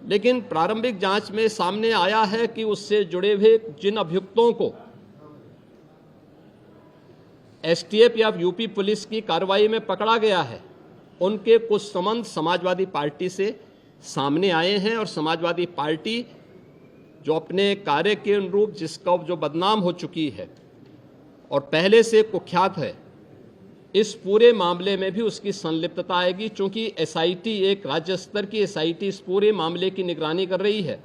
लेकिन प्रारंभिक जांच में सामने आया है कि उससे जुड़े हुए जिन अभियुक्तों को एसटीएफ या यूपी पुलिस की कार्रवाई में पकड़ा गया है, उनके कुछ संबंध समाजवादी पार्टी से सामने आए हैं और समाजवादी पार्टी जो अपने कार्य के अनुरूप जिसका जो बदनाम हो चुकी है और पहले से कुख्यात है, इस पूरे मामले में भी उसकी संलिप्तता आएगी। चूंकि एसआईटी, एक राज्य स्तर की एसआईटी इस पूरे मामले की निगरानी कर रही है,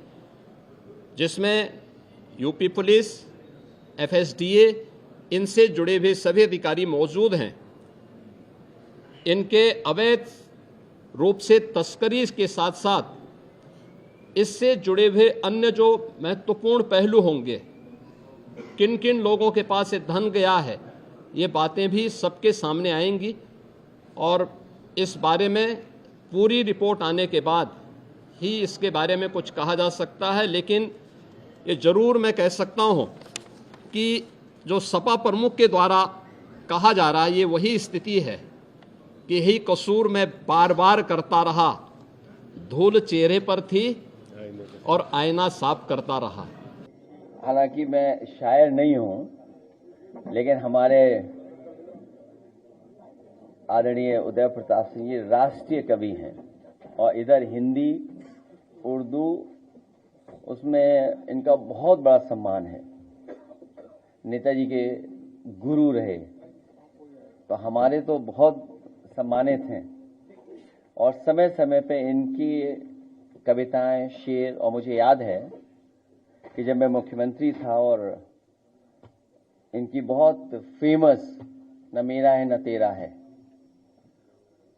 जिसमें यूपी पुलिस, एफएसडीए, इनसे जुड़े हुए सभी अधिकारी मौजूद हैं। इनके अवैध रूप से तस्करी के साथ साथ इससे जुड़े हुए अन्य जो महत्वपूर्ण पहलू होंगे, किन किन लोगों के पास ये धन गया है, ये बातें भी सबके सामने आएंगी और इस बारे में पूरी रिपोर्ट आने के बाद ही इसके बारे में कुछ कहा जा सकता है। लेकिन ये जरूर मैं कह सकता हूँ कि जो सपा प्रमुख के द्वारा कहा जा रहा है, ये वही स्थिति है कि यही कसूर मैं बार बार करता रहा, धूल चेहरे पर थी और आईना साफ करता रहा। हालांकि मैं शायर नहीं हूँ, लेकिन हमारे आदरणीय उदय प्रताप सिंह जी राष्ट्रीय कवि हैं और इधर हिंदी, उर्दू, उसमें इनका बहुत बड़ा सम्मान है। नेताजी के गुरु रहे, तो हमारे तो बहुत सम्मानित हैं और समय समय पे इनकी कविताएं, शेर, और मुझे याद है कि जब मैं मुख्यमंत्री था और इनकी बहुत फेमस न मेरा है न तेरा है,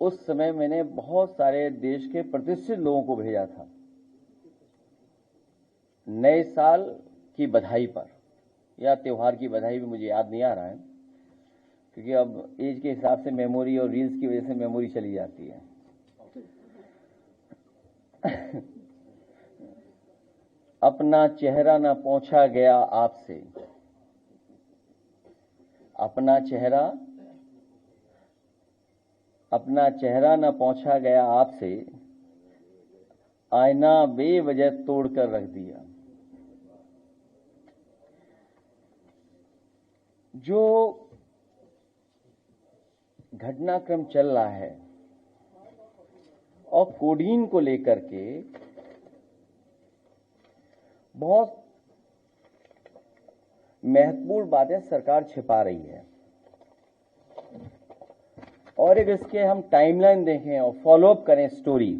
उस समय मैंने बहुत सारे देश के प्रतिष्ठित लोगों को भेजा था नए साल की बधाई पर, या त्योहार की बधाई भी मुझे याद नहीं आ रहा है, क्योंकि अब एज के हिसाब से मेमोरी और रील्स की वजह से मेमोरी चली जाती है। अपना चेहरा न पोंछा गया आपसे, अपना चेहरा न पोंछा गया आपसे, आईना बेवजह तोड़कर रख दिया। जो घटनाक्रम चल रहा है और कोडीन को लेकर के बहुत महत्वपूर्ण बातें सरकार छिपा रही है, और एक इसके हम टाइमलाइन देखें और फॉलोअप करें स्टोरी,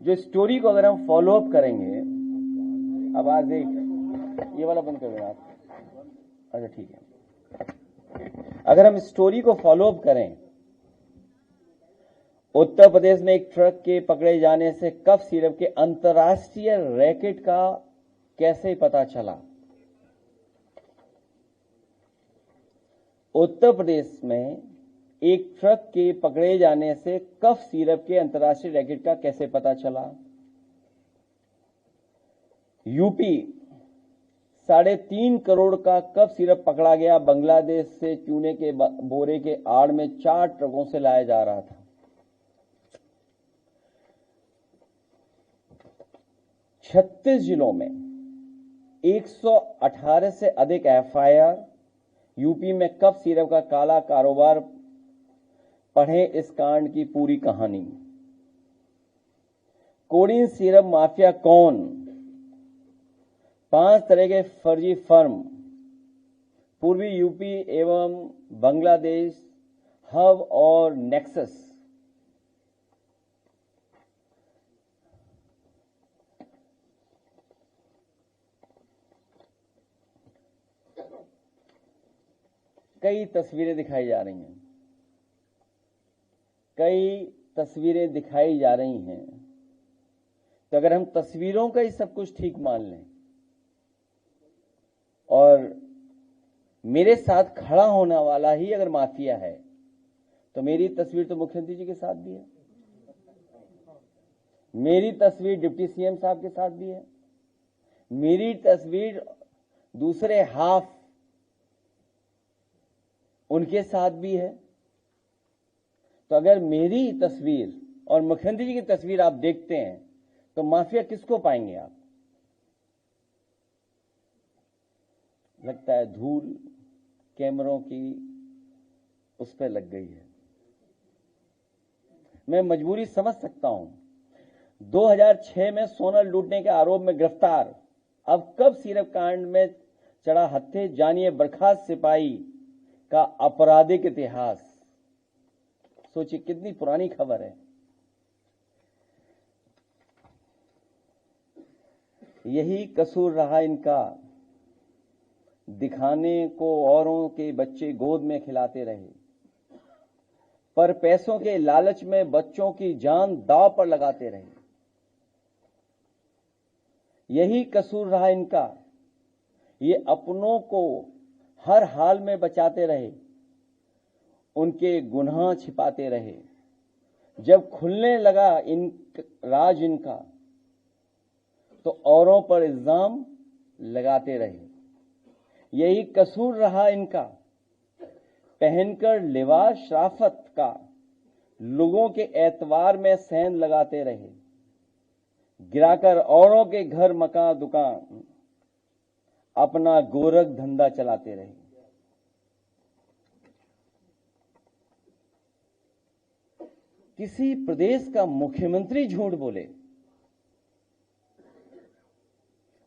जो स्टोरी को अगर हम फॉलोअप करेंगे, आवाज एक ये वाला बंद कर देना आप, अच्छा ठीक है। अगर हम स्टोरी को फॉलोअप करें, उत्तर प्रदेश में एक ट्रक के पकड़े जाने से कफ सिरप के अंतर्राष्ट्रीय रैकेट का कैसे पता चला। उत्तर प्रदेश में एक ट्रक के पकड़े जाने से कफ सिरप के अंतर्राष्ट्रीय रैकेट का कैसे पता चला। यूपी 3.5 करोड़ का कफ सिरप पकड़ा गया, बांग्लादेश से चूने के बोरे के आड़ में 4 ट्रकों से लाया जा रहा था। 36 जिलों में 118 से अधिक एफआईआर। यूपी में कफ सिरप का काला कारोबार, पढ़ें इस कांड की पूरी कहानी। कोडीन सिरप माफिया कौन? 5 तरह के फर्जी फर्म, पूर्वी यूपी एवं बांग्लादेश, हब और नेक्सस। कई तस्वीरें दिखाई जा रही हैं, तो अगर हम तस्वीरों का ही सब कुछ ठीक मान लें और मेरे साथ खड़ा होने वाला ही अगर माफिया है, तो मेरी तस्वीर तो मुख्यमंत्री जी के साथ भी है, मेरी तस्वीर डिप्टी सीएम साहब के साथ भी है, मेरी तस्वीर दूसरे हाफ उनके साथ भी है। तो अगर मेरी तस्वीर और मुख्यमंत्री जी की तस्वीर आप देखते हैं तो माफिया किसको पाएंगे आप? लगता है धूल कैमरों की उस पर लग गई है। मैं मजबूरी समझ सकता हूं। 2006 में सोना लूटने के आरोप में गिरफ्तार, अब कब सीरप कांड में चढ़ा हत्थे, जानिए बर्खास्त सिपाही का आपराधिक इतिहास। सोचिए कितनी पुरानी खबर है। यही कसूर रहा इनका, दिखाने को औरों के बच्चे गोद में खिलाते रहे, पर पैसों के लालच में बच्चों की जान दांव पर लगाते रहे। यही कसूर रहा इनका, ये अपनों को हर हाल में बचाते रहे, उनके गुनाह छिपाते रहे। जब खुलने लगा राज इनका तो औरों पर इल्जाम लगाते रहे। यही कसूर रहा इनका, पहनकर लिबास शराफत का लोगों के एतवार में सेंध लगाते रहे, गिराकर औरों के घर मकान दुकान अपना गोरख धंधा चलाते रहे। किसी प्रदेश का मुख्यमंत्री झूठ बोले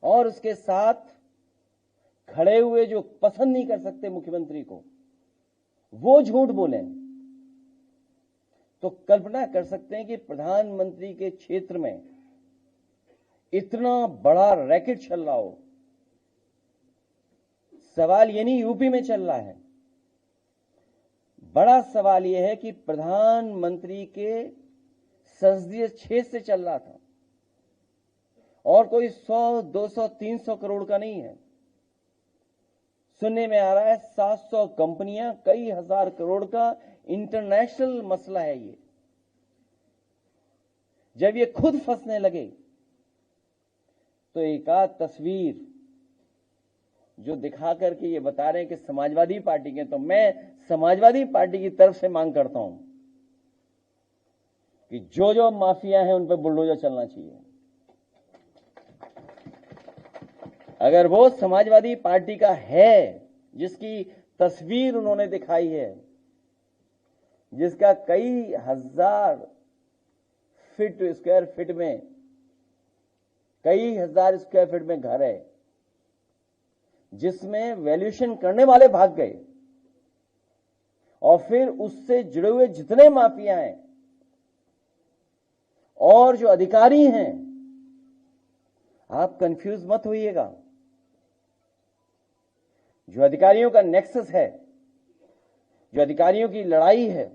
और उसके साथ खड़े हुए जो पसंद नहीं कर सकते मुख्यमंत्री को, वो झूठ बोले, तो कल्पना कर सकते हैं कि प्रधानमंत्री के क्षेत्र में इतना बड़ा रैकेट चल रहा हो। सवाल ये नहीं यूपी में चल रहा है, बड़ा सवाल यह है कि प्रधानमंत्री के संसदीय क्षेत्र से चल रहा था और कोई 100, 200, 300 करोड़ का नहीं है। सुनने में आ रहा है 700 कंपनियां, कई हजार करोड़ का इंटरनेशनल मसला है ये। जब ये खुद फंसने लगे तो एक आध तस्वीर जो दिखा करके ये बता रहे हैं कि समाजवादी पार्टी के, तो मैं समाजवादी पार्टी की तरफ से मांग करता हूं कि जो जो माफिया हैं उन पर बुलडोजर चलना चाहिए। अगर वो समाजवादी पार्टी का है जिसकी तस्वीर उन्होंने दिखाई है, जिसका कई हजार स्क्वायर फीट में, कई हजार स्क्वायर फीट में घर है, जिसमें वैल्यूएशन करने वाले भाग गए, और फिर उससे जुड़े हुए जितने माफिया हैं और जो अधिकारी हैं, आप कंफ्यूज मत होइएगा। जो अधिकारियों का नेक्सस है, जो अधिकारियों की लड़ाई है,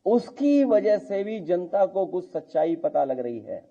उसकी वजह से भी जनता को कुछ सच्चाई पता लग रही है।